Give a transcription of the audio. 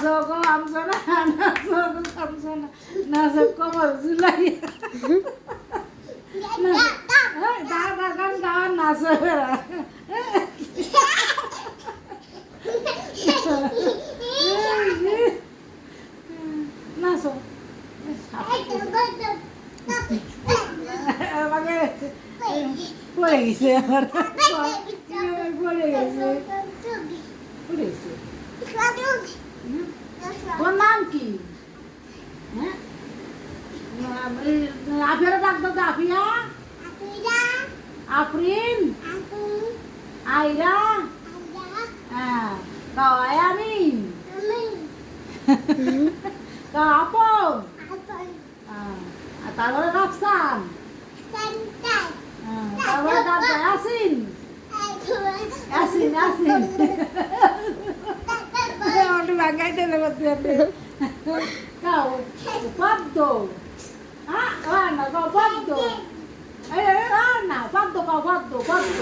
নাচো গো আমসোনা নাচো গো আমসোনা নাচো কমর ঝুলাই দাদা গান গাওয়ার নাচো এরা নাচো আমাকে পড়ে গেছে আমার পড়ে গেছে পড়ে গেছে তোর নাম কি হ্যাঁ আফিয়ার ডাক দাও আফিয়া আফরিন আইরা হ্যাঁ কয় আমিন আপন তারপরে রাফসান তারপরে আসিন আসিন আসিন বাগাই দেবে কাউ পদ্ম হ্যাঁ না কাউ পদ্ম না পদ্ম কাউ পদ্ম পদ্ম